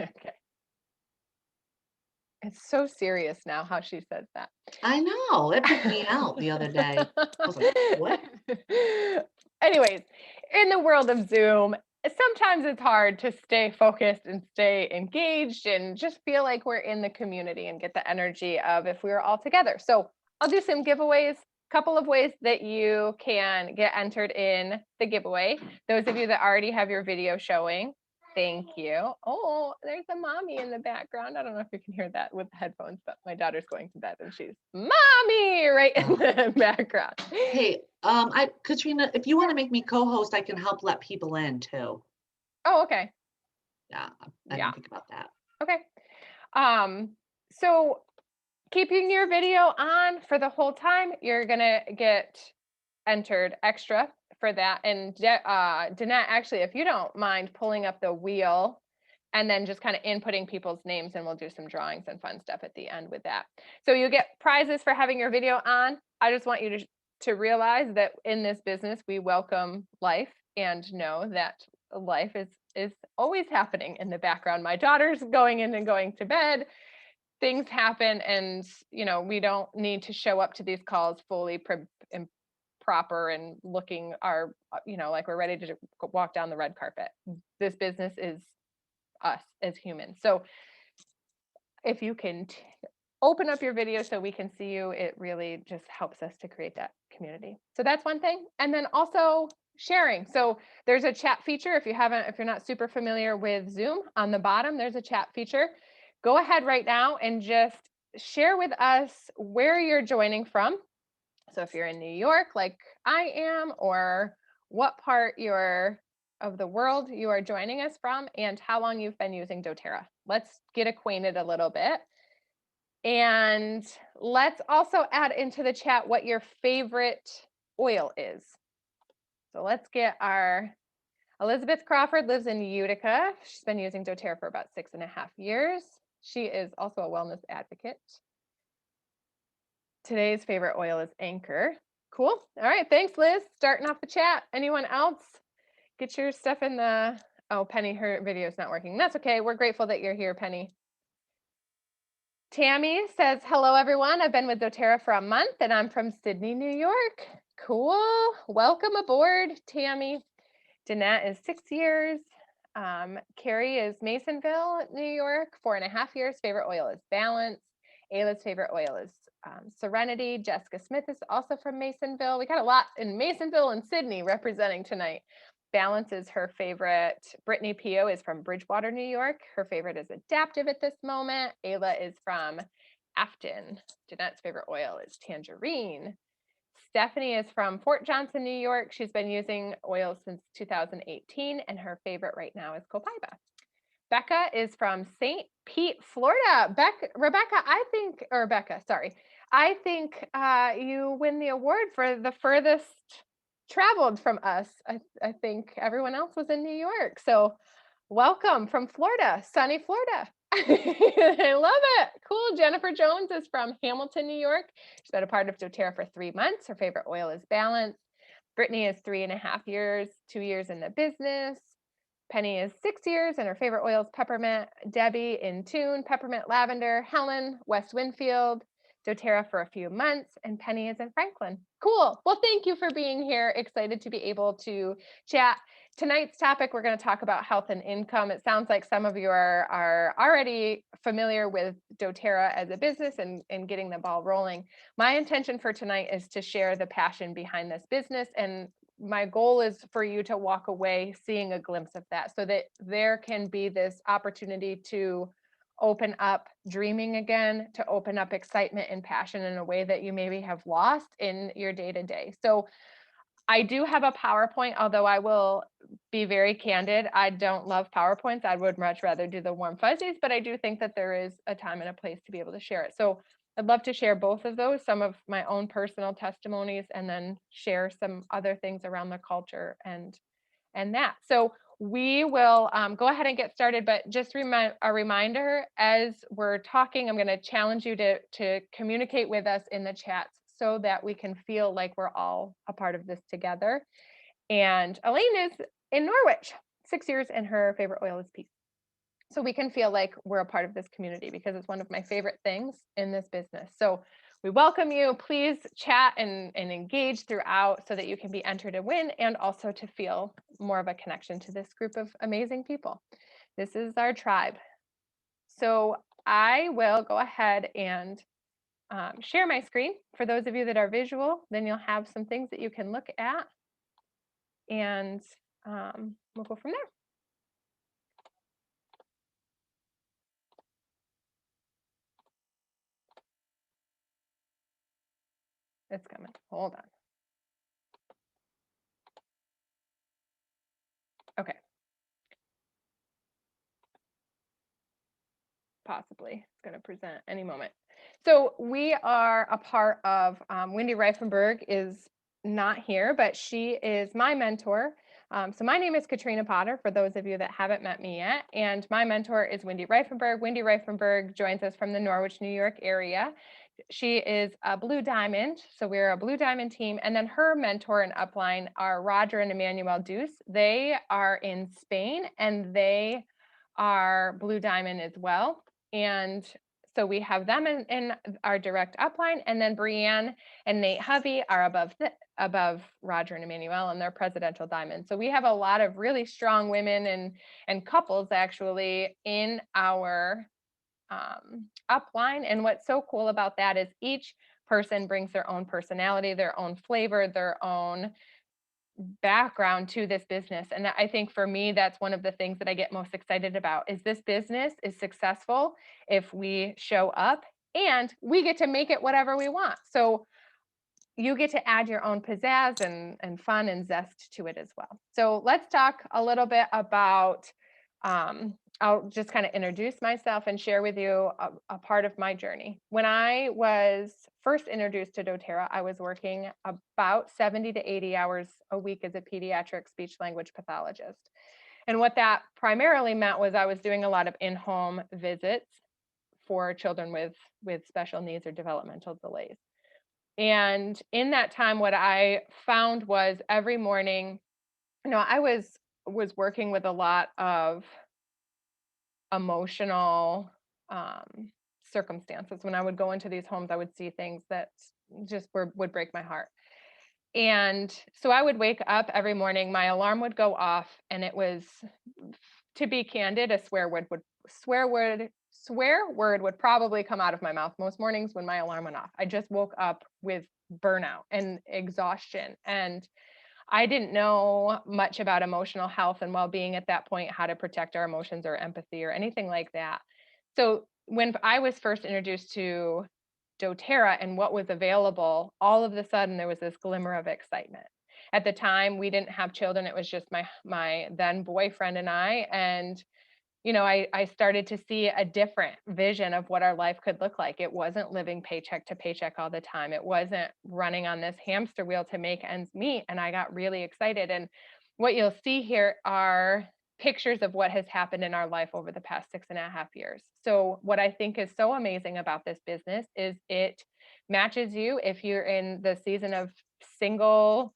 Okay. It's so serious now how she says that. I know, it took me out the other day. I was like, "What?" Anyways, in the world of Zoom, sometimes it's hard to stay focused and stay engaged and just feel like we're in the community and get the energy of if we were all together. So I'll do some giveaways, couple of ways that you can get entered in the giveaway. Those of you that already have your video showing, thank you. Oh, there's a mommy in the background. I don't know if you can hear that with the headphones, but my daughter's going to bed and she's mommy right in Ugh. the background. Hey, I Katrina, if you wanna make me co-host, I can help let people in too. Oh, okay. Yeah, I Yeah. didn't think about that. Okay. Um, so keeping your video on for the whole time, you're gonna get entered extra for that. And Danette, actually, if you don't mind pulling up the wheel and then just kind of inputting people's names, and we'll do some drawings and fun stuff at the end with that. So you get prizes for having your video on. I just want you to realize that in this business, we welcome life and know that life is always happening in the background. My daughter's going in and going to bed, things happen, and we don't need to show up to these calls fully and proper and looking our like we're ready to walk down the red carpet. This business is us as humans. So if you can open up your video so we can see you, it really just helps us to create that community. So that's one thing. And then also sharing. So there's a chat feature. If you're not super familiar with Zoom, on the bottom there's a chat feature. Go ahead right now and just share with us where you're joining from. So if you're in New York like I am, or what part of the world you are joining us from, and how long you've been using doTERRA. Let's get acquainted a little bit. And let's also add into the chat what your favorite oil is. So let's get our Elizabeth Crawford lives in Utica. She's been using doTERRA for about 6.5 years. She is also a wellness advocate. Today's favorite oil is Anchor. Cool. All right. Thanks, Liz. Starting off the chat. Anyone else? Get your stuff in the. Oh, Penny, her video is not working. That's okay. We're grateful that you're here, Penny. Tammy says, hello, everyone. I've been with doTERRA for a month and I'm from Sydney, New York. Cool. Welcome aboard, Tammy. Danette is 6 years. Carrie is Masonville, New York, 4.5 years. Favorite oil is Balance. Ayla's favorite oil is Serenity. Jessica Smith is also from Masonville. We got a lot in Masonville and Sydney representing tonight. Balance is her favorite. Brittany Pio is from Bridgewater, New York. Her favorite is Adaptive at this moment. Ayla is from Afton. Jeanette's favorite oil is Tangerine. Stephanie is from Fort Johnson, New York. She's been using oils since 2018, and her favorite right now is Copaiba. Becca is from St. Pete, Florida. I think you win the award for the furthest traveled from us. I think everyone else was in New York. So welcome from Florida, sunny Florida. I love it. Cool. Jennifer Jones is from Hamilton, New York. She's been a part of doTERRA for 3 months. Her favorite oil is Balance. Brittany is 3.5 years, 2 years in the business. Penny is 6 years and her favorite oil is peppermint. Debbie in Tune, peppermint lavender. Helen, West Winfield, doTERRA for a few months, and Penny is in Franklin. Cool. Well, thank you for being here. Excited to be able to chat. Tonight's topic, we're going to talk about health and income. It sounds like some of you are already familiar with doTERRA as a business and getting the ball rolling. My intention for tonight is to share the passion behind this business, and my goal is for you to walk away seeing a glimpse of that so that there can be this opportunity to open up dreaming again, to open up excitement and passion in a way that you maybe have lost in your day-to-day. So I do have a PowerPoint, although I will be very candid. I don't love PowerPoints. I would much rather do the warm fuzzies, but I do think that there is a time and a place to be able to share it. So I'd love to share both of those, some of my own personal testimonies, and then share some other things around the culture and that. So we will go ahead and get started, but just a reminder, as we're talking, I'm going to challenge you to communicate with us in the chats so that we can feel like we're all a part of this together. And Elaine is in Norwich, 6 years, and her favorite oil is peace. so we can feel like we're a part of this community, because it's one of my favorite things in this business. So we welcome you. Please chat and engage throughout so that you can be entered to win, and also to feel more of a connection to this group of amazing people. This is our tribe. So I will go ahead and share my screen. For those of you that are visual, then you'll have some things that you can look at, and we'll go from there. It's coming. Hold on. Okay. Possibly. It's going to present any moment. So we are a part of, Wendy Reifenberg is not here, but she is my mentor. So my name is Katrina Potter, for those of you that haven't met me yet. And my mentor is Wendy Reifenberg. Wendy Reifenberg joins us from the Norwich, New York area. She is a Blue Diamond, so we're a Blue Diamond team. And then her mentor and upline are Roger and Emmanuel Deuce. They are in Spain, and they are Blue Diamond as well. And so we have them in our direct upline, and then Brianne and Nate Hovey are above Roger and Emmanuel, and they're Presidential Diamond. So we have a lot of really strong women and couples actually in our upline. And what's so cool about that is each person brings their own personality, their own flavor, their own background to this business. And I think for me, that's one of the things that I get most excited about, is this business is successful if we show up, and we get to make it whatever we want. So you get to add your own pizzazz and fun and zest to it as well. So let's talk a little bit about, I'll just kind of introduce myself and share with you a part of my journey. When I was first introduced to doTERRA, I was working about 70 to 80 hours a week as a pediatric speech language pathologist. And what that primarily meant was I was doing a lot of in-home visits for children with special needs or developmental delays. And in that time, what I found was every morning, I was working with a lot of emotional circumstances. When I would go into these homes, I would see things that just would break my heart. And so I would wake up every morning, my alarm would go off, and it was, to be candid, a swear word would probably come out of my mouth most mornings when my alarm went off. I just woke up with burnout and exhaustion, and I didn't know much about emotional health and well-being at that point, how to protect our emotions or empathy or anything like that. So when I was first introduced to doTERRA and what was available, all of a sudden there was this glimmer of excitement. At the time, we didn't have children. It was just my then boyfriend and I. And I started to see a different vision of what our life could look like. It wasn't living paycheck to paycheck all the time. It wasn't running on this hamster wheel to make ends meet. And I got really excited. And what you'll see here are pictures of what has happened in our life over the past 6.5 years. So what I think is so amazing about this business is it matches you if you're in the season of single,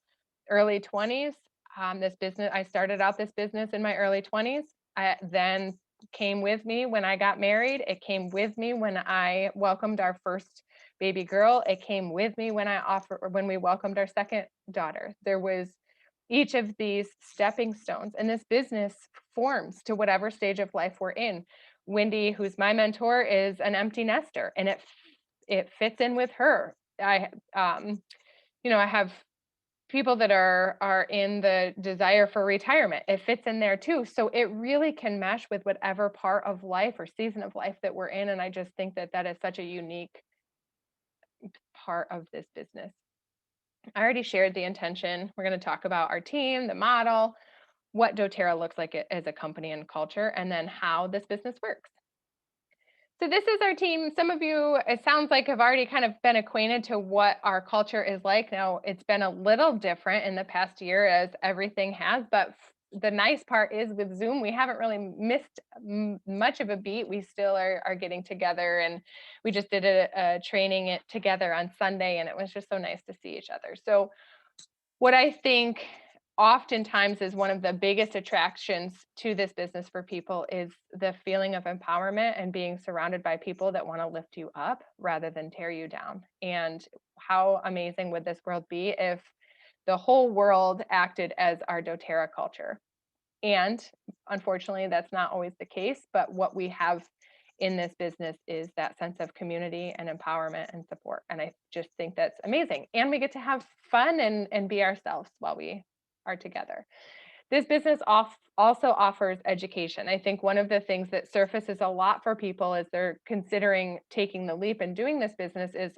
early 20s. I started out this business in my early 20s. Then came with me when I got married. It came with me when I welcomed our first baby girl. It came with me when we welcomed our second daughter. There was each of these stepping stones, and this business forms to whatever stage of life we're in. Wendy, who's my mentor, is an empty nester, and it fits in with her. I have people that are in the desire for retirement. It fits in there too. So it really can mesh with whatever part of life or season of life that we're in. And I just think that is such a unique part of this business. I already shared the intention. We're going to talk about our team, the model, what doTERRA looks like as a company and culture, and then how this business works. So this is our team. Some of you, it sounds like, have already kind of been acquainted to what our culture is like. Now, it's been a little different in the past year, as everything has, but the nice part is with Zoom, we haven't really missed much of a beat. We still are getting together, and we just did a training together on Sunday, and it was just so nice to see each other. So what I think oftentimes is one of the biggest attractions to this business for people is the feeling of empowerment and being surrounded by people that want to lift you up rather than tear you down. And how amazing would this world be if the whole world acted as our doTERRA culture? And unfortunately, that's not always the case, but what we have in this business is that sense of community and empowerment and support. And I just think that's amazing. And we get to have fun and be ourselves while we are together. This business also offers education. I think one of the things that surfaces a lot for people as they're considering taking the leap and doing this business is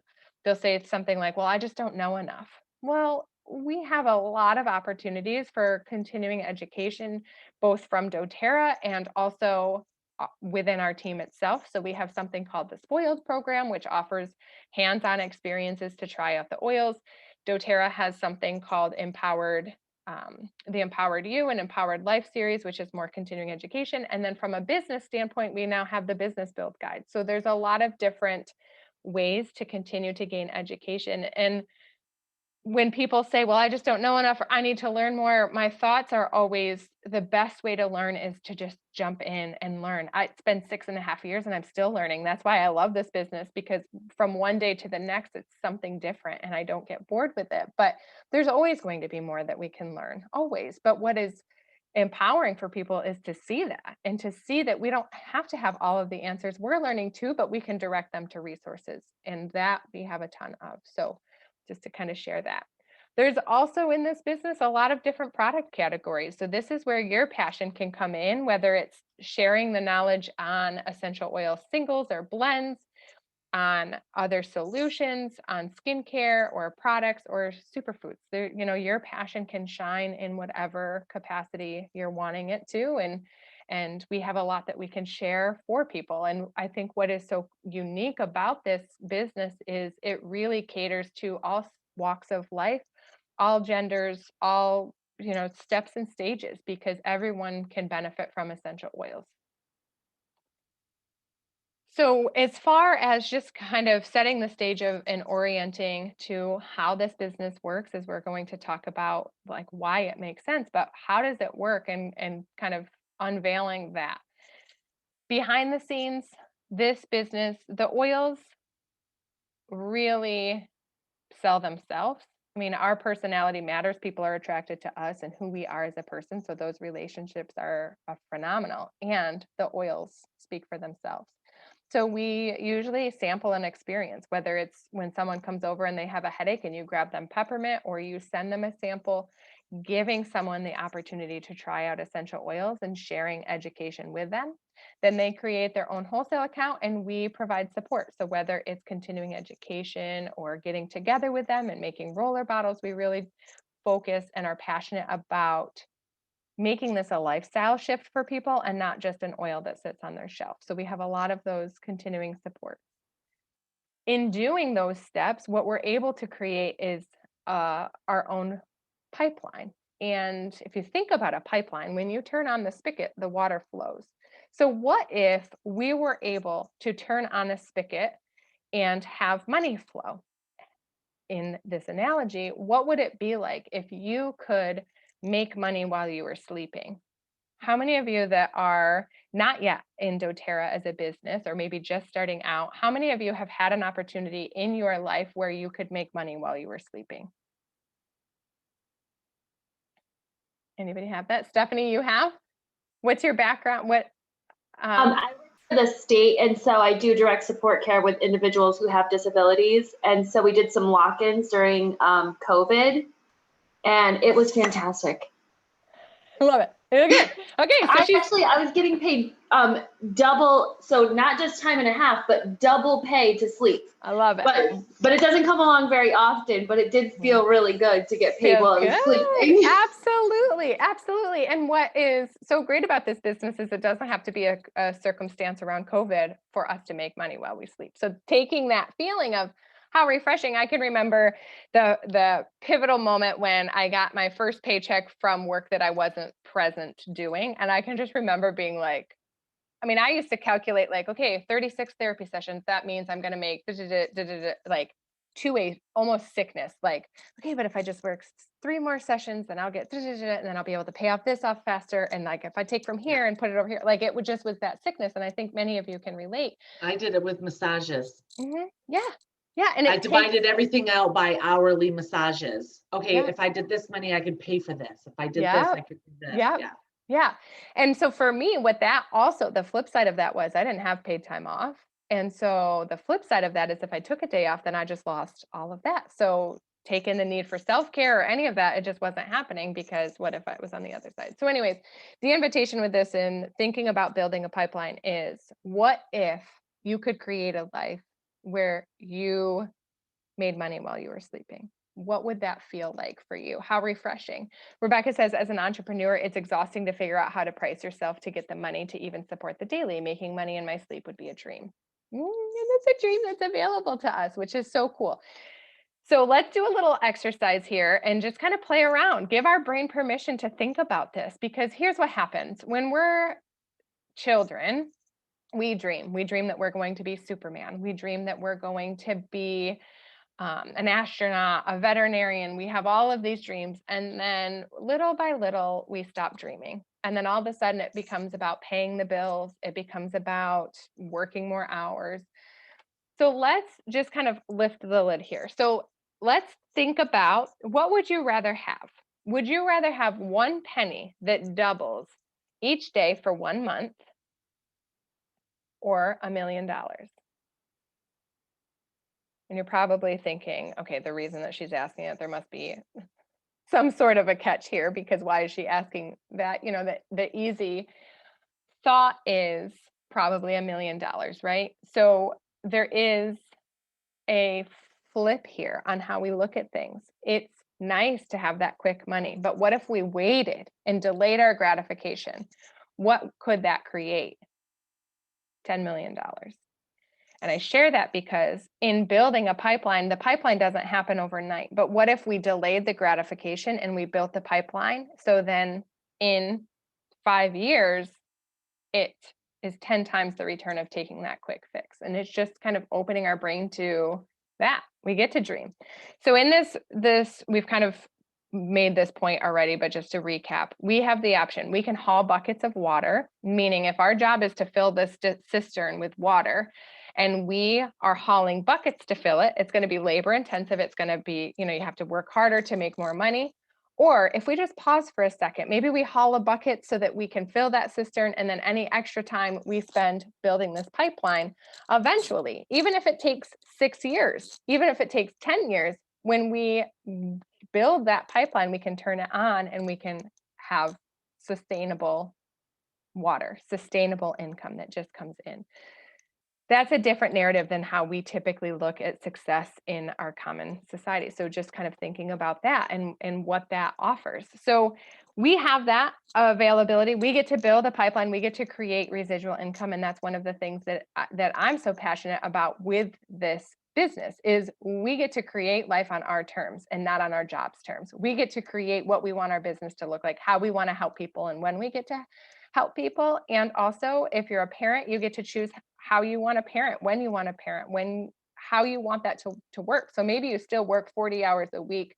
they'll say it's something like, well, I just don't know enough. Well, we have a lot of opportunities for continuing education, both from doTERRA and also within our team itself. So we have something called the Spoiled program, which offers hands-on experiences to try out the oils. doTERRA has something called the Empowered You and Empowered Life series, which is more continuing education. And then from a business standpoint, we now have the Business Build Guide. So there's a lot of different ways to continue to gain education. And when people say, well, I just don't know enough, or I need to learn more, my thoughts are always the best way to learn is to just jump in and learn. It's been 6.5 years and I'm still learning. That's why I love this business, because from one day to the next, it's something different and I don't get bored with it. But there's always going to be more that we can learn, always. But what is empowering for people is to see that and to see that we don't have to have all of the answers. We're learning too, but we can direct them to resources, and that we have a ton of. So just to kind of share that. There's also in this business a lot of different product categories. So this is where your passion can come in, whether it's sharing the knowledge on essential oil singles or blends, on other solutions, on skincare or products or superfoods. There, your passion can shine in whatever capacity you're wanting it to. And we have a lot that we can share for people. And I think what is so unique about this business is it really caters to all walks of life, all genders, all, steps and stages, because everyone can benefit from essential oils. So as far as just kind of setting the stage of and orienting to how this business works, is we're going to talk about like why it makes sense, but how does it work, and kind of unveiling that. Behind the scenes, this business, the oils really sell themselves. I mean, our personality matters. People are attracted to us and who we are as a person. So those relationships are phenomenal, and the oils speak for themselves. So we usually sample an experience, whether it's when someone comes over and they have a headache and you grab them peppermint, or you send them a sample, giving someone the opportunity to try out essential oils and sharing education with them. Then they create their own wholesale account and we provide support. So whether it's continuing education or getting together with them and making roller bottles, we really focus and are passionate about making this a lifestyle shift for people and not just an oil that sits on their shelf. So we have a lot of those continuing support. In doing those steps, what we're able to create is our own pipeline. And if you think about a pipeline, when you turn on the spigot, the water flows. So what if we were able to turn on a spigot and have money flow? In this analogy, what would it be like if you could make money while you were sleeping? How many of you that are not yet in doTERRA as a business, or maybe just starting out, how many of you have had an opportunity in your life where you could make money while you were sleeping? Anybody have that? Stephanie, you have? What's your background? I work for the state, and so I do direct support care with individuals who have disabilities. And so we did some lock-ins during COVID, and it was fantastic. I love it. Okay. So I was getting paid double, so not just time and a half, but double pay to sleep. I love it. But it doesn't come along very often, but it did feel really good to get paid while I was sleeping. Absolutely. And what is so great about this business is it doesn't have to be a circumstance around COVID for us to make money while we sleep. So taking that feeling of how refreshing. I can remember the pivotal moment when I got my first paycheck from work that I wasn't present doing. And I can just remember being like, I used to calculate like, okay, 36 therapy sessions, that means I'm going to make like to a almost sickness, like, okay, but if I just work 3 more sessions, then I'll get, and then I'll be able to pay off this off faster. And like, if I take from Yeah. here and put it over here, like it would just was that sickness. And I think many of you can relate. I did it with massages. Yeah. Yeah. And I it takes, divided everything out by hourly massages. Okay, yeah. if I did this many, I could pay for this. If I did this, Yeah. I could do this. Yeah. Yeah. Yeah. And so for me, what that also, the flip side of that was I didn't have paid time off. And so the flip side of that is if I took a day off, then I just lost all of that. So taking the need for self-care or any of that, it just wasn't happening because what if I was on the other side? So anyways, the invitation with this and thinking about building a pipeline is what if you could create a life where you made money while you were sleeping? What would that feel like for you? How refreshing. Rebecca says, as an entrepreneur, it's exhausting to figure out how to price yourself to get the money to even support the daily. Making money in my sleep would be a dream. And it's a dream that's available to us, which is so cool. So let's do a little exercise here and just kind of play around. Give our brain permission to think about this, because here's what happens when we're children. We dream. We dream that we're going to be Superman. We dream that we're going to be an astronaut, a veterinarian. We have all of these dreams. And then little by little, we stop dreaming. And then all of a sudden, it becomes about paying the bills. It becomes about working more hours. So let's just kind of lift the lid here. So let's think about, what would you rather have? Would you rather have one penny that doubles each day for 1 month, or $1 million? And you're probably thinking, okay, the reason that she's asking it, there must be some sort of a catch here, because why is she asking that? You know, the easy thought is probably $1 million, right? So there is a flip here on how we look at things. It's nice to have that quick money, but what if we waited and delayed our gratification? What could that create? $10 million. And I share that because in building a pipeline, the pipeline doesn't happen overnight. But what if we delayed the gratification and we built the pipeline? So then in 5 years, it is 10 times the return of taking that quick fix. And it's just kind of opening our brain to that. We get to dream. So in this, we've kind of made this point already, but just to recap, we have the option. We can haul buckets of water, meaning if our job is to fill this cistern with water, and we are hauling buckets to fill it, it's going to be labor intensive. It's going to be, you have to work harder to make more money. Or if we just pause for a second, maybe we haul a bucket so that we can fill that cistern, and then any extra time we spend building this pipeline, eventually, even if it takes 6 years, even if it takes 10 years, when we build that pipeline, we can turn it on and we can have sustainable water, sustainable income that just comes in. That's a different narrative than how we typically look at success in our common society. So just kind of thinking about that and what that offers. So we have that availability. We get to build a pipeline. We get to create residual income. And that's one of the things that I'm so passionate about with this business, is we get to create life on our terms and not on our job's terms. We get to create what we want our business to look like, how we want to help people, and when we get to help people. And also, if you're a parent, you get to choose how you want to parent, when you want to parent, how you want that to work. So maybe you still work 40 hours a week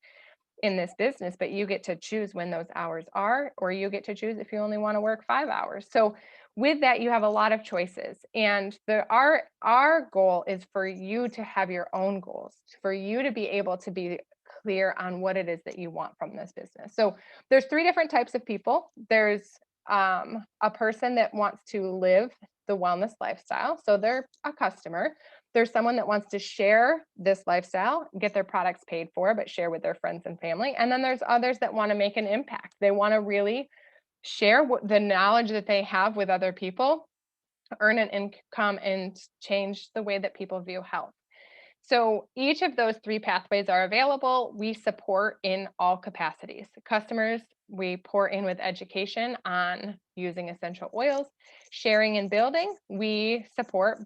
in this business, but you get to choose when those hours are, or you get to choose if you only want to work 5 hours. So with that, you have a lot of choices. And our goal is for you to have your own goals, for you to be able to be clear on what it is that you want from this business. So there's 3 different types of people. There's a person that wants to live the wellness lifestyle. So they're a customer. There's someone that wants to share this lifestyle, get their products paid for, but share with their friends and family. And then there's others that want to make an impact. They want to really share the knowledge that they have with other people, earn an income, and change the way that people view health. So each of those 3 pathways are available. We support in all capacities. Customers, we pour in with education on using essential oils. Sharing and building, we support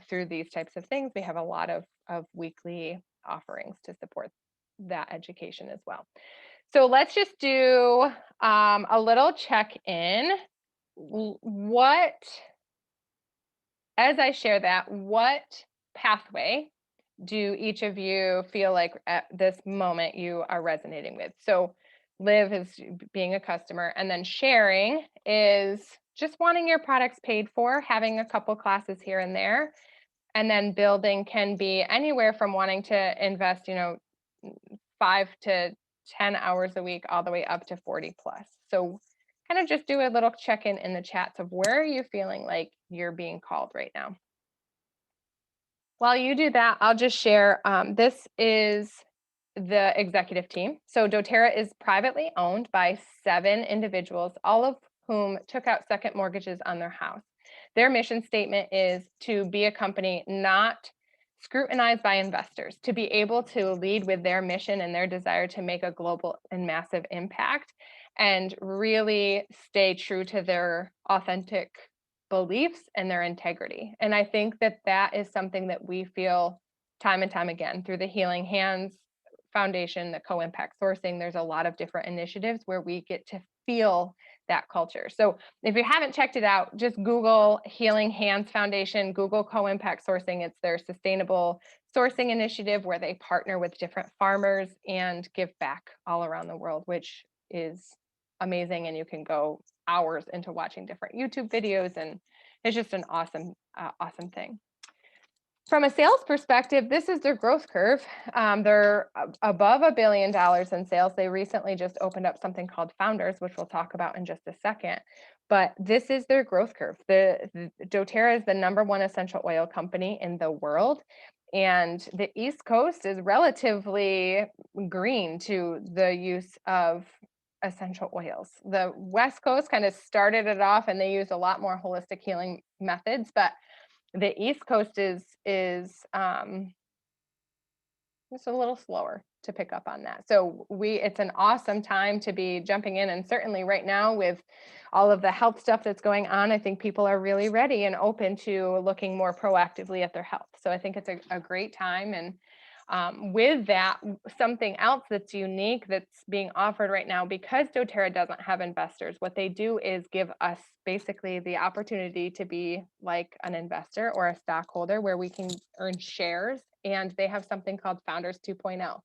through these types of things. We have a lot of weekly offerings to support that education as well. So let's just do a little check-in. As I share that, what pathway do each of you feel like at this moment you are resonating with? So Liv is being a customer, and then sharing is just wanting your products paid for, having a couple classes here and there. And then building can be anywhere from wanting to invest, 5 to 10 hours a week, all the way up to 40 plus. So kind of just do a little check-in in the chats of where are you feeling like you're being called right now. While you do that, I'll just share, this is the executive team. So doTERRA is privately owned by 7 individuals, all of whom took out second mortgages on their house. Their mission statement is to be a company not scrutinized by investors, to be able to lead with their mission and their desire to make a global and massive impact, and really stay true to their authentic beliefs and their integrity. And I think that that is something that we feel time and time again through the Healing Hands Foundation, the Co-Impact Sourcing. There's a lot of different initiatives where we get to feel that culture. So if you haven't checked it out, just Google Healing Hands Foundation, Google Co-Impact Sourcing. It's their sustainable sourcing initiative where they partner with different farmers and give back all around the world, which is amazing. And you can go hours into watching different YouTube videos, and it's just an awesome, awesome thing. From a sales perspective, this is their growth curve. They're above $1 billion in sales. They recently just opened up something called Founders, which we'll talk about in just a second. But this is their growth curve. The doTERRA is the #1 essential oil company in the world. And the East Coast is relatively green to the use of essential oils. The West Coast kind of started it off, and they use a lot more holistic healing methods, but the East Coast is just a little slower to pick up on that. So it's an awesome time to be jumping in, and certainly right now with all of the health stuff that's going on, I think people are really ready and open to looking more proactively at their health. So I think it's a great time. And with that, something else that's unique that's being offered right now, because doTERRA doesn't have investors, what they do is give us basically the opportunity to be like an investor or a stockholder where we can earn shares. And they have something called Founders 2.0.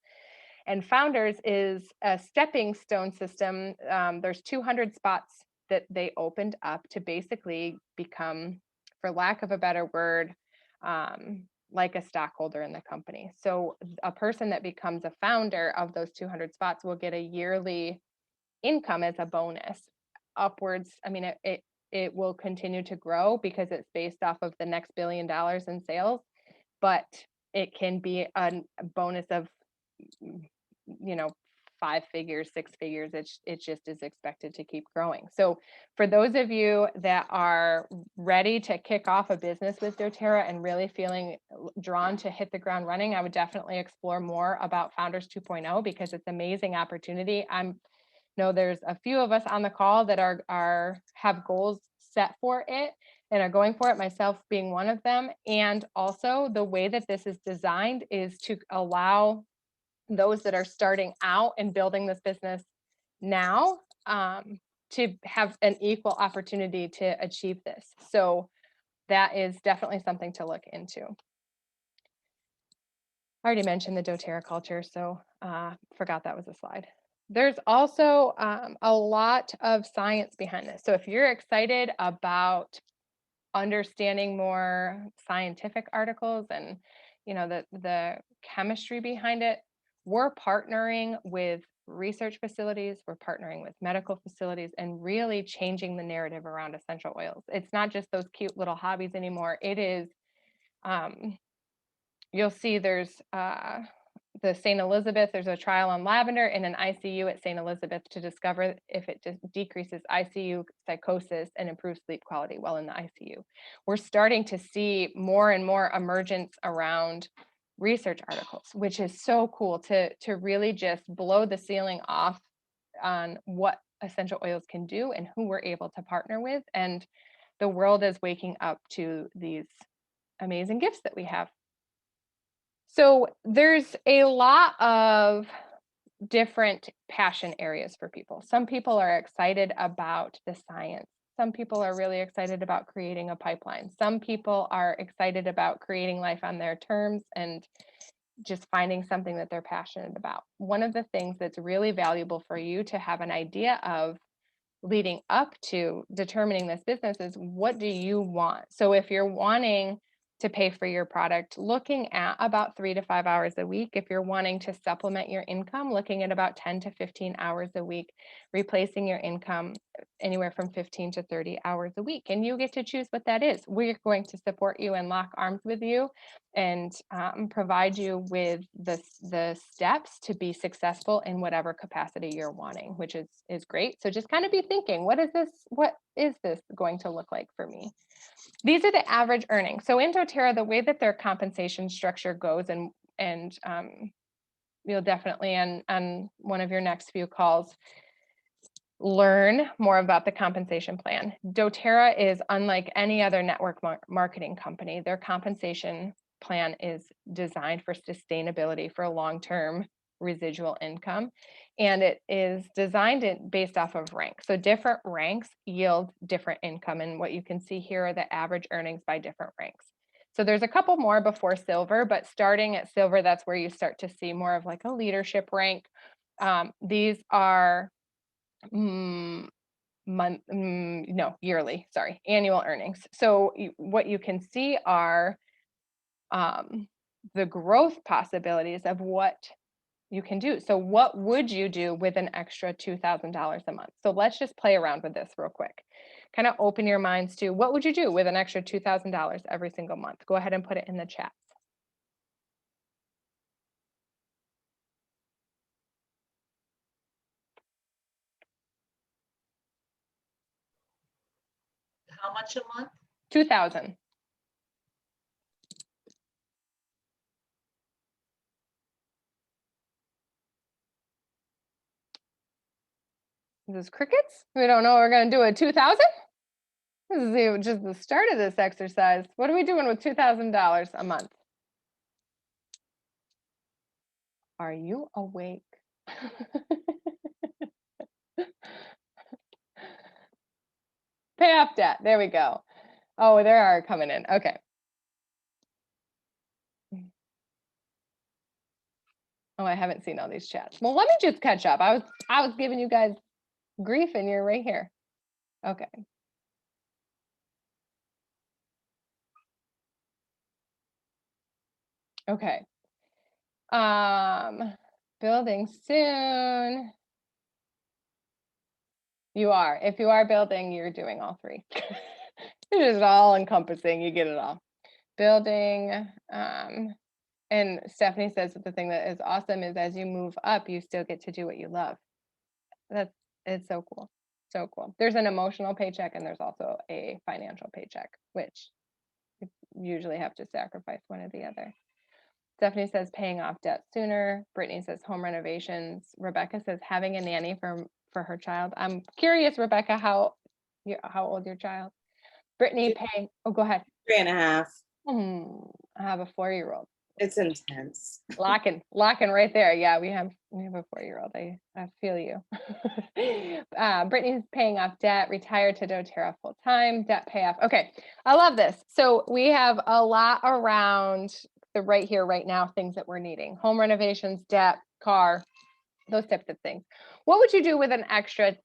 And Founders is a stepping stone system. There's 200 spots that they opened up to basically become, for lack of a better word, like a stockholder in the company. So a person that becomes a founder of those 200 spots will get a yearly income as a bonus upwards. I mean, it will continue to grow because it's based off of the next $1 billion in sales, but it can be a bonus of, 5 figures, 6 figures. It just is expected to keep growing. So for those of you that are ready to kick off a business with doTERRA and really feeling drawn to hit the ground running, I would definitely explore more about Founders 2.0 because it's an amazing opportunity. I know there's a few of us on the call that have goals set for it and are going for it, myself being one of them. And also the way that this is designed is to allow those that are starting out and building this business now to have an equal opportunity to achieve this. So that is definitely something to look into. I already mentioned the doTERRA culture, so forgot that was a slide. There's also a lot of science behind this. So if you're excited about understanding more scientific articles and the chemistry behind it, we're partnering with research facilities, we're partnering with medical facilities, and really changing the narrative around essential oils. It's not just those cute little hobbies anymore. It is, you'll see there's the St. Elizabeth, there's a trial on lavender in an ICU at St. Elizabeth to discover if it decreases ICU psychosis and improves sleep quality while in the ICU. We're starting to see more and more emergence around research articles, which is so cool to really just blow the ceiling off on what essential oils can do and who we're able to partner with. And the world is waking up to these amazing gifts that we have. So there's a lot of different passion areas for people. Some people are excited about the science. Some people are really excited about creating a pipeline. Some people are excited about creating life on their terms and just finding something that they're passionate about. One of the things that's really valuable for you to have an idea of leading up to determining this business is, what do you want? So if you're wanting to pay for your product, looking at about 3 to 5 hours a week. If you're wanting to supplement your income, looking at about 10 to 15 hours a week, replacing your income anywhere from 15 to 30 hours a week. And you get to choose what that is. We're going to support you and lock arms with you and provide you with the steps to be successful in whatever capacity you're wanting, which is great. So just kind of be thinking, what is this going to look like for me? These are the average earnings. So in doTERRA, the way that their compensation structure goes, and you'll definitely on one of your next few calls learn more about the compensation plan. doTERRA is unlike any other network marketing company. Their compensation plan is designed for sustainability, for long-term residual income, and it is designed based off of rank. So different ranks yield different income, and what you can see here are the average earnings by different ranks. So there's a couple more before silver, but starting at silver, that's where you start to see more of like a leadership rank. These are annual earnings. So what you can see are the growth possibilities of what you can do. So what would you do with an extra $2,000 a month? So let's just play around with this real quick. Kind of open your minds to, what would you do with an extra $2,000 every single month? Go ahead and put it in the chat. How much a month? 2,000. This is crickets? We don't know what we're going to do with 2,000? This is just the start of this exercise. What are we doing with $2,000 a month? Are you awake? Pay off debt. There we go. Oh, there are coming in. Okay. Oh, I haven't seen all these chats. Well, let me just catch up. I was giving you guys grief and you're right here. Okay. Okay. Building soon. You are. If you are building, you're doing all three. It's just all encompassing. You get it all. Building. And Stephanie says that the thing that is awesome is as you move up, you still get to do what you love. It's so cool. So cool. There's an emotional paycheck and there's also a financial paycheck, which you usually have to sacrifice one or the other. Stephanie says paying off debt sooner. Brittany says home renovations. Rebecca says having a nanny for her child. I'm curious, Rebecca, how old your child? Brittany paying. Oh, go ahead. 3.5. I have a 4-year-old. It's intense. Locking right there. Yeah, we have a 4-year-old. I feel you. Brittany's paying off debt, retired to doTERRA full time, debt payoff. Okay, I love this. So we have a lot around the right here, right now, things that we're needing: home renovations, debt, car, those types of things. What would you do with an extra?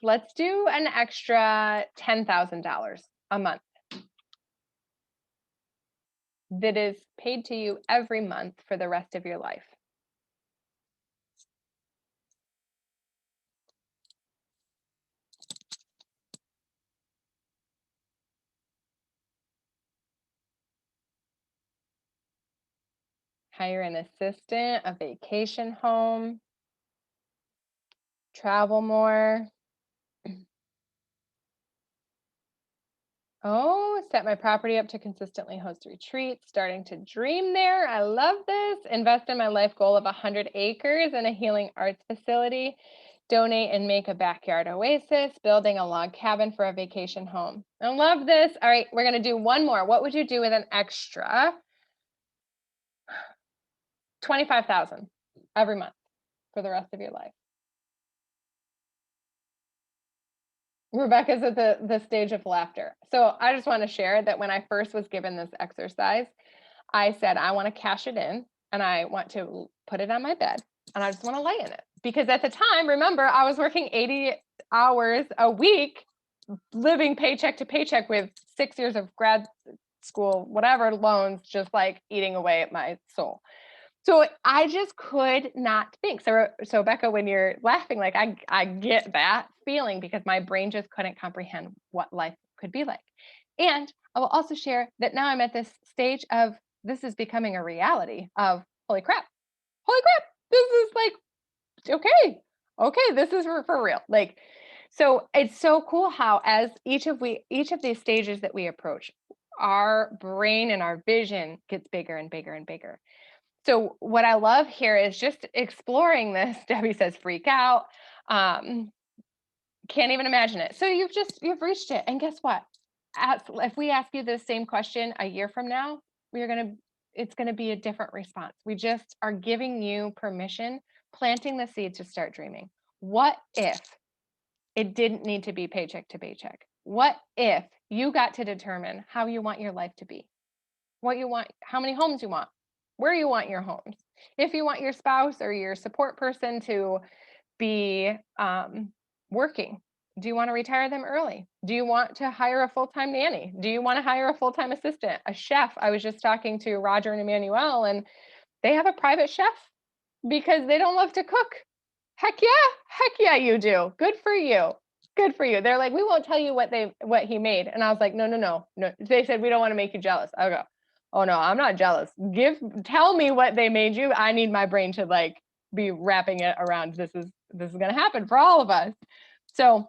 Let's do an extra $10,000 a month that is paid to you every month for the rest of your life. Hire an assistant, a vacation home, travel more. Oh, set my property up to consistently host retreats, starting to dream there. I love this. Invest in my life goal of 100 acres and a healing arts facility. Donate and make a backyard oasis, building a log cabin for a vacation home. I love this. All right, we're going to do one more. What would you do with an extra $25,000 every month for the rest of your life? Rebecca's at the stage of laughter. So I just want to share that when I first was given this exercise, I said, I want to cash it in and I want to put it on my bed and I just want to lay in it. Because at the time, remember, I was working 80 hours a week, living paycheck to paycheck with 6 years of grad school, whatever loans, just like eating away at my soul. So I just could not think. So Becca, when you're laughing, like I get that feeling because my brain just couldn't comprehend what life could be like. And I will also share that now I'm at this stage of this is becoming a reality of holy crap, this is like okay, this is for real. Like, so it's so cool how as each of these stages that we approach, our brain and our vision gets bigger and bigger and bigger. So what I love here is just exploring this. Debbie says freak out. Can't even imagine it. So you've reached it. And guess what? If we ask you the same question a year from now, it's gonna be a different response. We just are giving you permission, planting the seed to start dreaming. What if it didn't need to be paycheck to paycheck? What if you got to determine how you want your life to be? What you want, how many homes you want, where you want your homes. If you want your spouse or your support person to be working, do you want to retire them early? Do you want to hire a full-time nanny? Do you want to hire a full-time assistant, a chef? I was just talking to Roger and Emmanuel, and they have a private chef because they don't love to cook. Heck yeah, you do. Good for you. Good for you. They're like, we won't tell you what he made. And I was like, no. They said, we don't want to make you jealous. I go, oh no, I'm not jealous. Tell me what they made you. I need my brain to like be wrapping it around. This is going to happen for all of us. So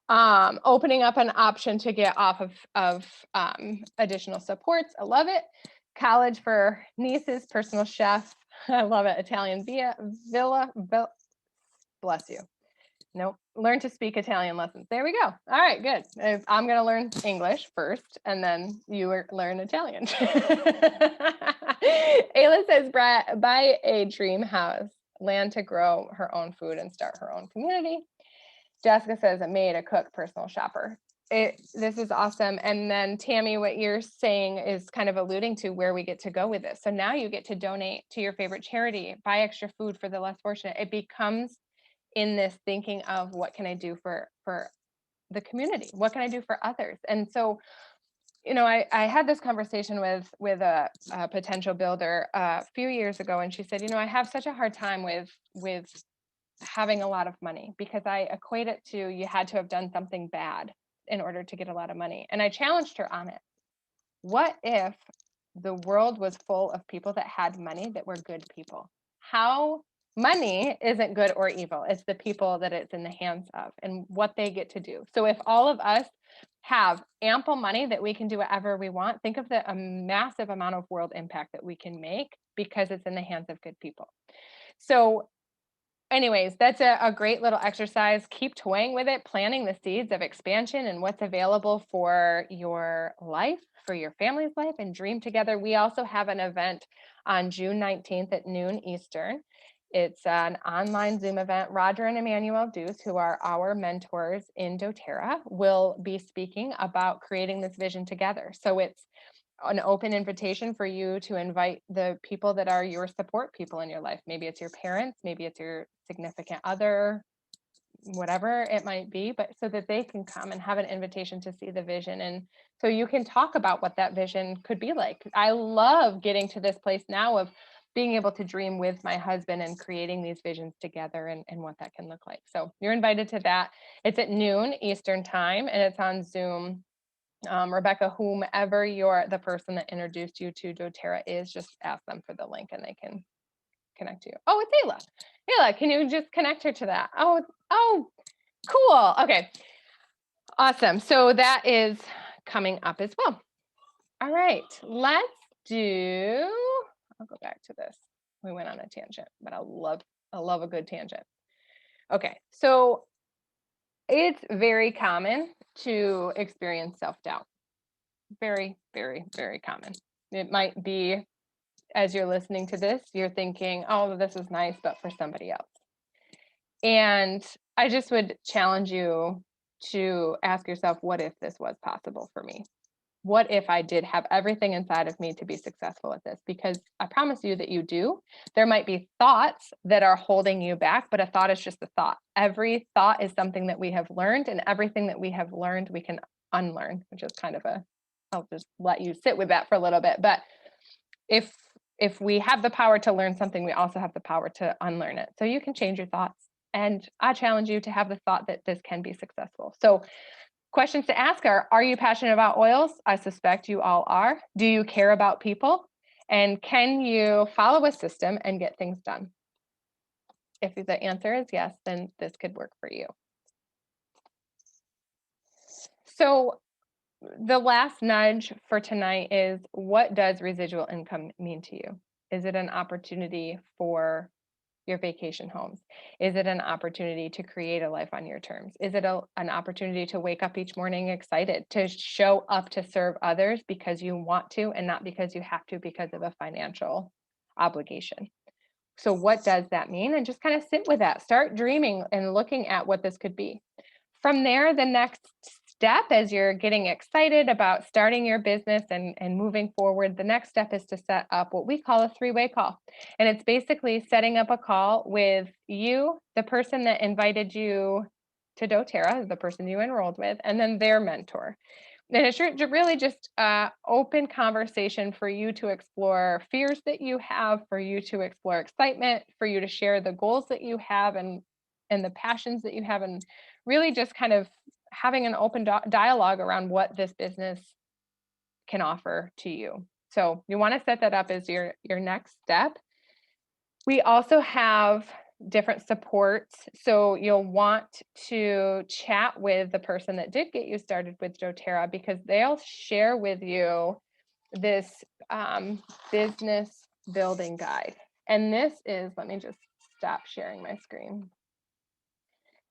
opening up an option to get off of additional supports. I love it. College for nieces, personal chef. I love it. Italian villa, bless you. Nope. Learn to speak Italian lessons. There we go. All right, good. I'm going to learn English first, and then you learn Italian. Ayla says, buy a dream house, land to grow her own food and start her own community. Jessica says, a maid, a cook, personal shopper. This is awesome. And then Tammy, what you're saying is kind of alluding to where we get to go with this. So now you get to donate to your favorite charity, buy extra food for the less fortunate. It becomes in this thinking of what can I do for the community? What can I do for others? And so, you know, I had this conversation with a potential builder a few years ago, and she said, you know, I have such a hard time with having a lot of money because I equate it to you had to have done something bad in order to get a lot of money. And I challenged her on it. What if the world was full of people that had money that were good people? How money isn't good or evil. It's the people that it's in the hands of and what they get to do. So if all of us have ample money that we can do whatever we want, think of a massive amount of world impact that we can make because it's in the hands of good people. So anyways, that's a great little exercise. Keep toying with it, planting the seeds of expansion and what's available for your life, for your family's life, and dream together. We also have an event on June 19th at noon Eastern. It's an online Zoom event. Roger and Emmanuel Deuce, who are our mentors in doTERRA, will be speaking about creating this vision together. So it's an open invitation for you to invite the people that are your support people in your life. Maybe it's your parents, maybe it's your significant other, whatever it might be, but so that they can come and have an invitation to see the vision. And so you can talk about what that vision could be like. I love getting to this place now of being able to dream with my husband and creating these visions together and what that can look like. So you're invited to that. It's at noon Eastern time and it's on Zoom. Rebecca, whomever the person that introduced you to doTERRA is, just ask them for the link and they can connect you. Oh, it's Ayla. Ayla, can you just connect her to that? Oh, cool. Okay, awesome. So that is coming up as well. All right, let's do, I'll go back to this. We went on a tangent, but I love a good tangent. Okay, so it's very common to experience self-doubt. Very, very, very common. It might be, as you're listening to this, you're thinking, oh, this is nice, but for somebody else. And I just would challenge you to ask yourself, what if this was possible for me? What if I did have everything inside of me to be successful at this? Because I promise you that you do. There might be thoughts that are holding you back, but a thought is just a thought. Every thought is something that we have learned, and everything that we have learned, we can unlearn, which is kind of I'll just let you sit with that for a little bit. But if we have the power to learn something, we also have the power to unlearn it. So you can change your thoughts. And I challenge you to have the thought that this can be successful. So questions to ask are you passionate about oils? I suspect you all are. Do you care about people? And can you follow a system and get things done? If the answer is yes, then this could work for you. So the last nudge for tonight is, what does residual income mean to you? Is it an opportunity for your vacation homes? Is it an opportunity to create a life on your terms? Is it an opportunity to wake up each morning excited, to show up to serve others because you want to and not because you have to because of a financial obligation? So what does that mean? And just kind of sit with that. Start dreaming and looking at what this could be. From there, the next step, as you're getting excited about starting your business and moving forward, the next step is to set up what we call a three-way call. And it's basically setting up a call with you, the person that invited you to doTERRA, the person you enrolled with, and then their mentor. And it's really just open conversation for you to explore fears that you have, for you to explore excitement, for you to share the goals that you have and the passions that you have, and really just kind of having an open dialogue around what this business can offer to you. So you want to set that up as your next step. We also have different supports. So you'll want to chat with the person that did get you started with doTERRA, because they'll share with you this business building guide. And this is, let me just stop sharing my screen.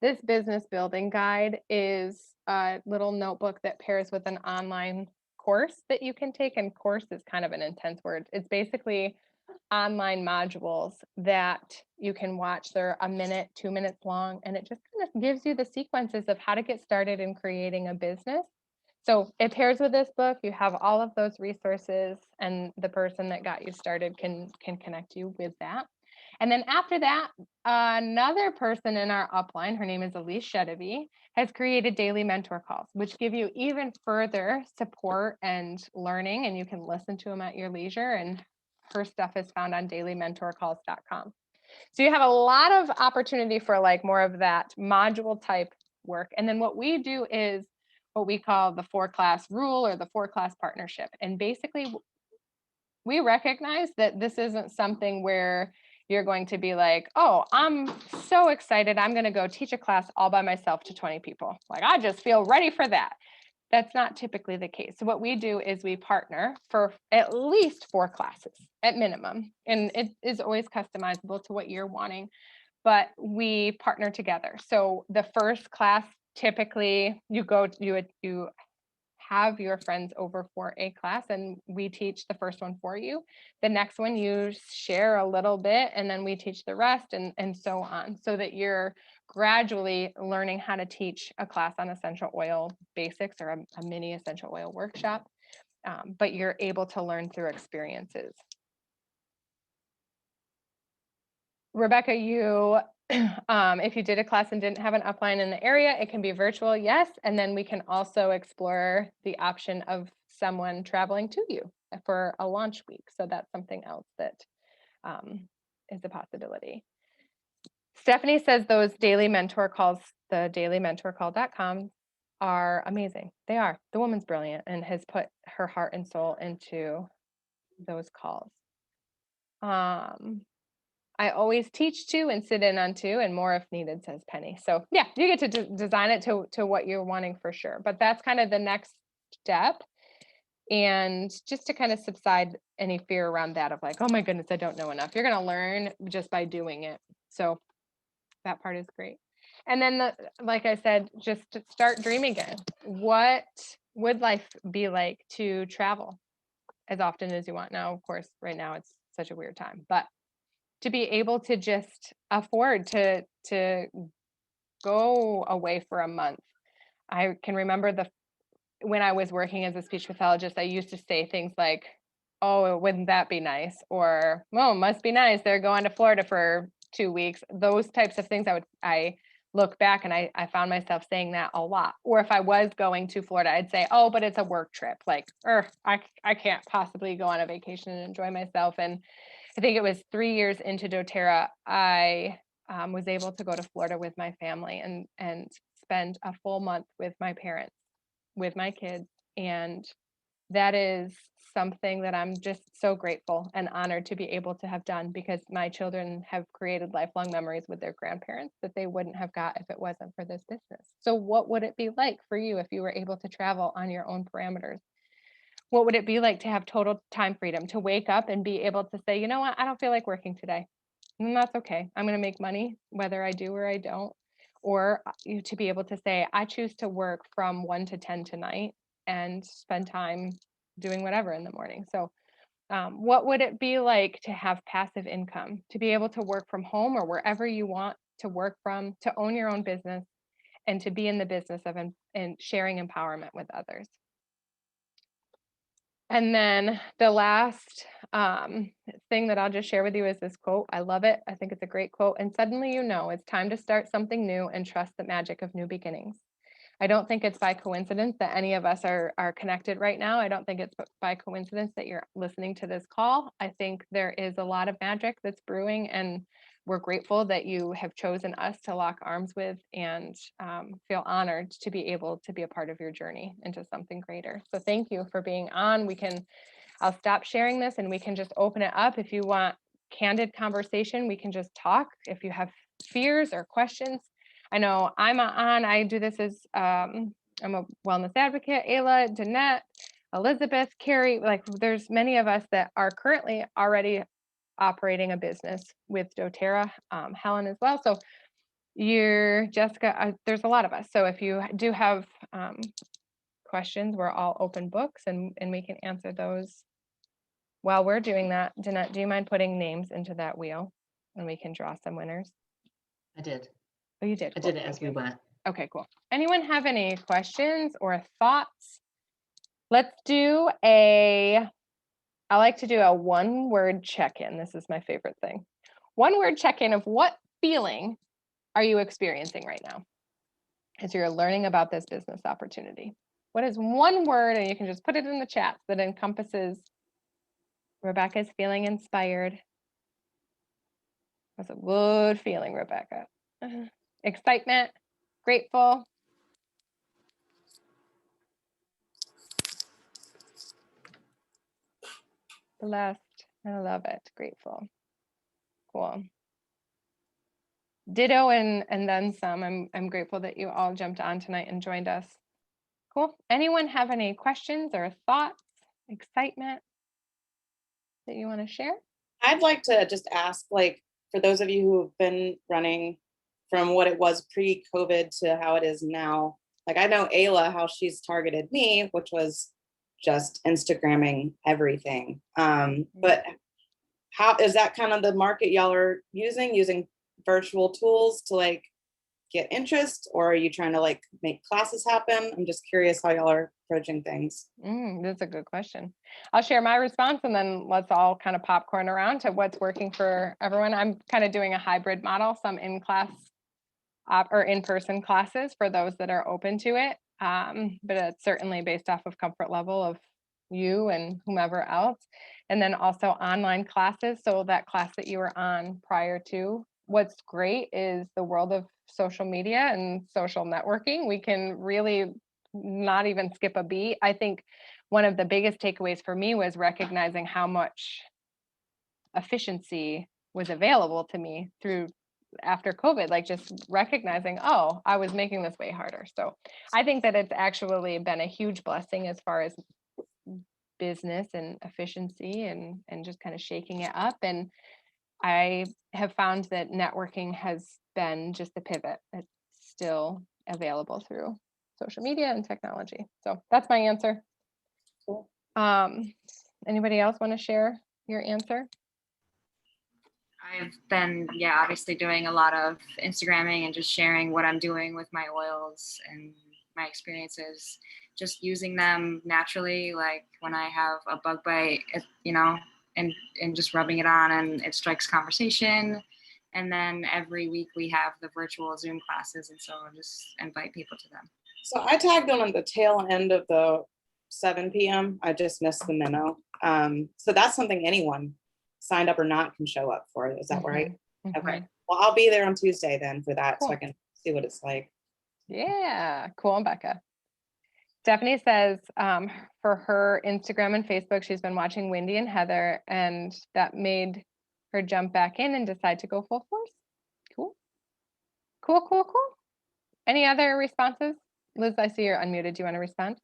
This business building guide is a little notebook that pairs with an online course that you can take. And course is kind of an intense word. It's basically online modules that you can watch. They're a minute, 2 minutes long, and it just kind of gives you the sequences of how to get started in creating a business. So it pairs with this book. You have all of those resources, and the person that got you started can connect you with that. And then after that, another person in our upline, her name is Elise Shedeby, has created daily mentor calls, which give you even further support and learning, and you can listen to them at your leisure. And her stuff is found on dailymentorcalls.com. So you have a lot of opportunity for like more of that module type work. And then what we do is what we call the 4-class rule or the 4-class partnership. And basically we recognize that this isn't something where you're going to be like, oh, I'm so excited, I'm going to go teach a class all by myself to 20 people. Like, I just feel ready for that. That's not typically the case. So what we do is we partner for at least 4 classes at minimum. And it is always customizable to what you're wanting, but we partner together. So the first class, typically you have your friends over for a class and we teach the first one for you. The next one you share a little bit and then we teach the rest, and so on, so that you're gradually learning how to teach a class on essential oil basics or a mini essential oil workshop, but you're able to learn through experiences. Rebecca, you if you did a class and didn't have an upline in the area, it can be virtual, yes. And then we can also explore the option of someone traveling to you for a launch week. So that's something else that is a possibility. Stephanie says those daily mentor calls, the dailymentorcall.com, are amazing. They are. The woman's brilliant and has put her heart and soul into those calls. I always teach 2 and sit in on 2 and more if needed, says Penny. So yeah, you get to design it to what you're wanting for sure. But that's kind of the next step. And just to kind of subside any fear around that of like, oh my goodness, I don't know enough. You're going to learn just by doing it. So that part is great. And then, like I said, just to start dreaming again. What would life be like to travel as often as you want? Now, of course, right now it's such a weird time, but to be able to just afford to go away for a month, I can remember when I was working as a speech pathologist, I used to say things like, oh, wouldn't that be nice? Or, oh, must be nice. They're going to Florida for 2 weeks. Those types of things I look back and I found myself saying that a lot. Or if I was going to Florida, I'd say, oh, but it's a work trip. Like, I can't possibly go on a vacation and enjoy myself. And I think it was 3 years into doTERRA, I was able to go to Florida with my family and spend a full month with my parents, with my kids. And that is something that I'm just so grateful and honored to be able to have done, because my children have created lifelong memories with their grandparents that they wouldn't have got if it wasn't for this business. So what would it be like for you if you were able to travel on your own parameters? What would it be like to have total time freedom, to wake up and be able to say, you know what, I don't feel like working today. And that's okay. I'm going to make money whether I do or I don't. Or to be able to say, I choose to work from 1 to 10 tonight and spend time doing whatever in the morning. So what would it be like to have passive income, to be able to work from home or wherever you want to work from, to own your own business, and to be in the business of and sharing empowerment with others? And then the last thing that I'll just share with you is this quote. I love it. I think it's a great quote. And suddenly, you know, it's time to start something new and trust the magic of new beginnings. I don't think it's by coincidence that any of us are connected right now. I don't think it's by coincidence that you're listening to this call. I think there is a lot of magic that's brewing, and we're grateful that you have chosen us to lock arms with, and feel honored to be able to be a part of your journey into something greater. So thank you for being on. I'll stop sharing this and we can just open it up. If you want candid conversation, we can just talk. If you have fears or questions, I know I do this as, I'm a wellness advocate, Ayla, Danette, Elizabeth, Carrie, like there's many of us that are currently already operating a business with doTERRA, Helen as well. So Jessica, there's a lot of us. So if you do have questions, we're all open books, and we can answer those. While we're doing that, Danette, do you mind putting names into that wheel and we can draw some winners? I did. Oh, you did. I Cool. did it as we went. Okay, cool. Anyone have any questions or thoughts? I like to do a one-word check-in. This is my favorite thing. One-word check-in of what feeling are you experiencing right now as you're learning about this business opportunity? What is one word, and you can just put it in the chat, that encompasses Rebecca's feeling inspired? That's a good feeling, Rebecca. Excitement, grateful. Blessed. I love it. Grateful. Cool. Ditto and then some. I'm grateful that you all jumped on tonight and joined us. Cool. Anyone have any questions or thoughts, excitement that you want to share? I'd like to just ask, like, for those of you who have been running from what it was pre-COVID to how it is now, like I know Ayla, how she's targeted me, which was just Instagramming everything. But how is that kind of the market y'all are using virtual tools to like get interest, or are you trying to like make classes happen? I'm just curious how y'all are approaching things. That's a good question. I'll share my response and then let's all kind of popcorn around to what's working for everyone. I'm kind of doing a hybrid model, some in-class or in-person classes for those that are open to it. But it's certainly based off of comfort level of you and whomever else. And then also online classes. So that class that you were on prior to, what's great is the world of social media and social networking. We can really not even skip a beat. I think one of the biggest takeaways for me was recognizing how much efficiency was available to me through after COVID, like just recognizing, oh, I was making this way harder. So I think that it's actually been a huge blessing as far as business and efficiency and just kind of shaking it up. And I have found that networking has been just a pivot. It's still available through social media and technology. So that's my answer. Cool. Anybody else want to share your answer? I've been, obviously doing a lot of Instagramming and just sharing what I'm doing with my oils and my experiences, just using them naturally, like when I have a bug bite, and just rubbing it on and it strikes conversation. And then every week we have the virtual Zoom classes, and so I'll just invite people to them. So I tagged on at the tail end of the 7 p.m. I just missed the memo. So that's something anyone signed up or not can show up for. Is that right? Okay. Well, I'll be there on Tuesday then for that, so I can see what it's like. Yeah, cool, Becca. Stephanie says for her Instagram and Facebook, she's been watching Wendy and Heather, and that made her jump back in and decide to go full force. Cool. Cool, cool, cool. Any other responses? Liz, I see you're unmuted. Do you want to respond?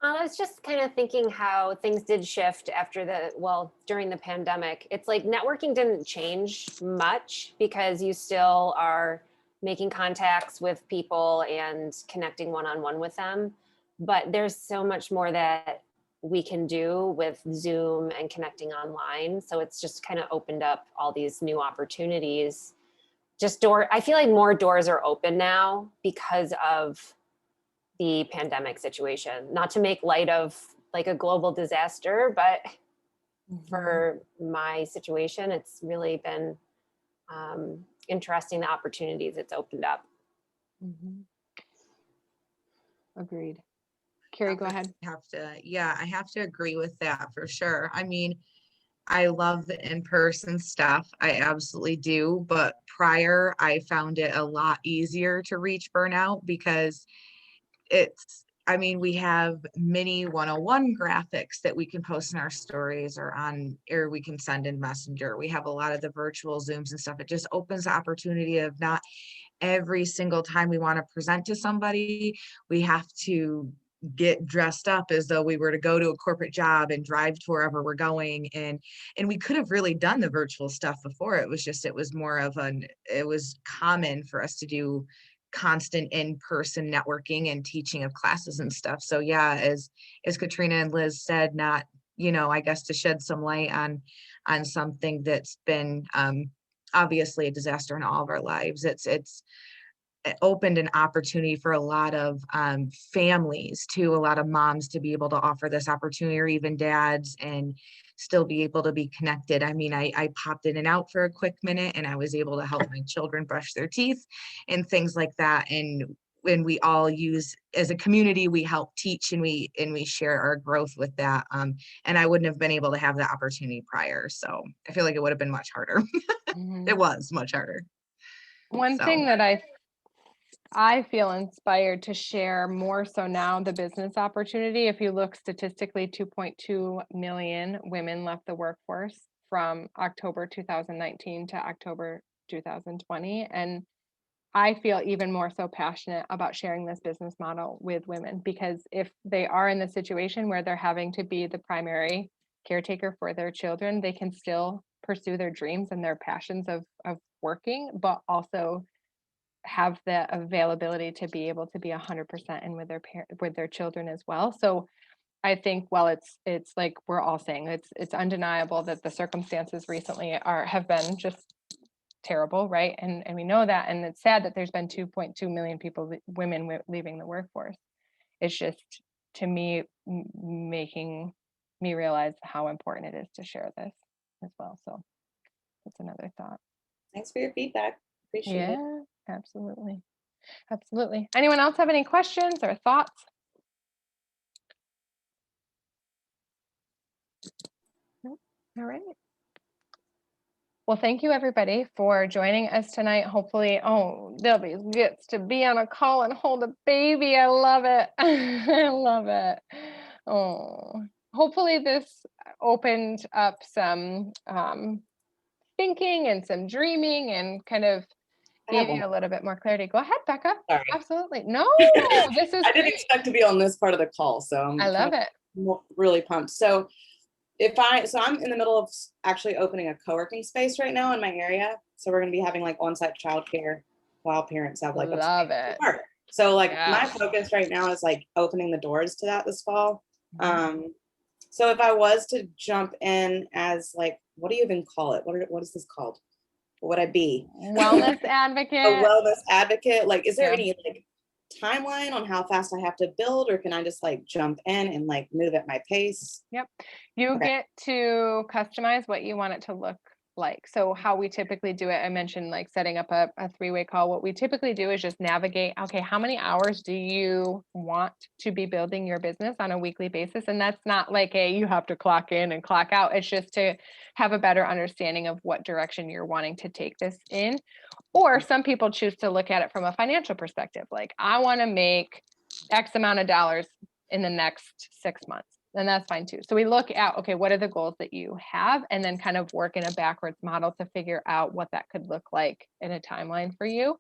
I was just kind of thinking how things did shift during the pandemic. It's like networking didn't change much because you still are making contacts with people and connecting one-on-one with them. But there's so much more that we can do with Zoom and connecting online. So it's just kind of opened up all these new opportunities. I feel like more doors are open now because of the pandemic situation. Not to make light of like a global disaster, but for my situation, it's really been interesting, the opportunities it's opened up. Agreed. Carrie, go ahead. I have to agree with that for sure. I mean, I love the in-person stuff. I absolutely do. But prior, I found it a lot easier to reach burnout because we have mini 101 graphics that we can post in our stories or we can send in Messenger. We have a lot of the virtual Zooms and stuff. It just opens the opportunity of not every single time we want to present to somebody, we have to get dressed up as though we were to go to a corporate job and drive to wherever we're going. And we could have really done the virtual stuff before. It was common for us to do constant in-person networking and teaching of classes and stuff. So yeah, as Katrina and Liz said, not, I guess to shed some light on something that's been obviously a disaster in all of our lives. It's opened an opportunity for a lot of families too, a lot of moms to be able to offer this opportunity, or even dads, and still be able to be connected. I mean, I popped in and out for a quick minute and I was able to help my children brush their teeth and things like that. And when we all use, as a community, we help teach and we share our growth with that. And I wouldn't have been able to have that opportunity prior. So I feel like it would have been much harder. It was much harder. One thing that I feel inspired to share more so now, the business opportunity. If you look statistically, 2.2 million women left the workforce from October 2019 to October 2020. And I feel even more so passionate about sharing this business model with women, because if they are in the situation where they're having to be the primary caretaker for their children, they can still pursue their dreams and their passions of working, but also have the availability to be able to be 100% in with their children as well. So I think while it's like we're all saying, it's undeniable that the circumstances recently have been just terrible, right? And we know that, and it's sad that there's been 2.2 million women leaving the workforce. It's just, to me, making me realize how important it is to share this as well. So that's another thought. Thanks for your feedback. Appreciate it. Yeah, absolutely. Absolutely. Anyone else have any questions or thoughts? Nope. All right. Well, thank you everybody for joining us tonight. Hopefully, Debbie gets to be on a call and hold a baby. I love it. I love it. Oh, hopefully this opened up some thinking and some dreaming and kind of gave you a little bit more clarity. Go ahead, Becca. Sorry. Absolutely. No, this is I didn't great. expect to be on this part of the call, so I love it. Really pumped. So I'm in the middle of actually opening a co-working space right now in my area. So we're going to be having like on-site childcare while parents have like Love it. work. So like Yeah. my focus right now is like opening the doors to that this fall. So if I was to jump in as like, what do you even call it? What is this called? What would I be? Wellness advocate. A wellness advocate. Like, is there Yeah. any like timeline on how fast I have to build, or can I just like jump in and like move at my pace? You Okay. get to customize what you want it to look like. So how we typically do it, I mentioned like setting up a three-way call. What we typically do is just navigate, okay, how many hours do you want to be building your business on a weekly basis? And that's not like you have to clock in and clock out. It's just to have a better understanding of what direction you're wanting to take this in. Or some people choose to look at it from a financial perspective. Like, I want to make X amount of dollars in the next 6 months. And that's fine too. So we look at, okay, what are the goals that you have? And then kind of work in a backwards model to figure out what that could look like in a timeline for you.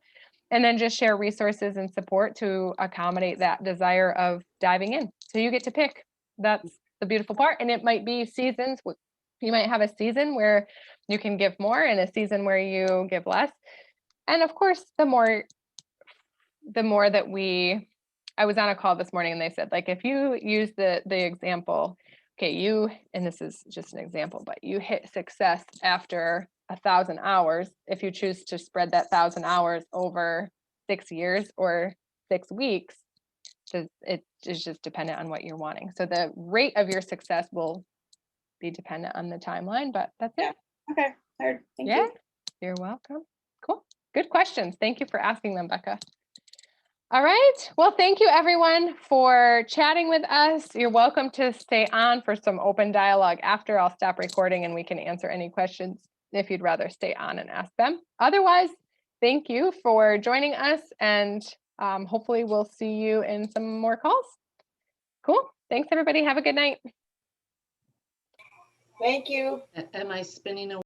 And then just share resources and support to accommodate that desire of diving in. So you get to pick. That's the beautiful part. And it might be seasons. You might have a season where you can give more and a season where you give less. And of course, the more that I was on a call this morning and they said, like, if you use the example, okay, and this is just an example, but you hit success after 1,000 hours. If you choose to spread that 1,000 hours over 6 years or 6 weeks, it is just dependent on what you're wanting. So the rate of your success will be dependent on the timeline, but that's it. Okay, heard. Thank Yeah, you. you're welcome. Cool. Good questions. Thank you for asking them, Becca. All right. Well, thank you everyone for chatting with us. You're welcome to stay on for some open dialogue after. I'll stop recording and we can answer any questions if you'd rather stay on and ask them. Otherwise, thank you for joining us, and hopefully we'll see you in some more calls. Cool. Thanks, everybody. Have a good night. Thank you. Am I spinning away?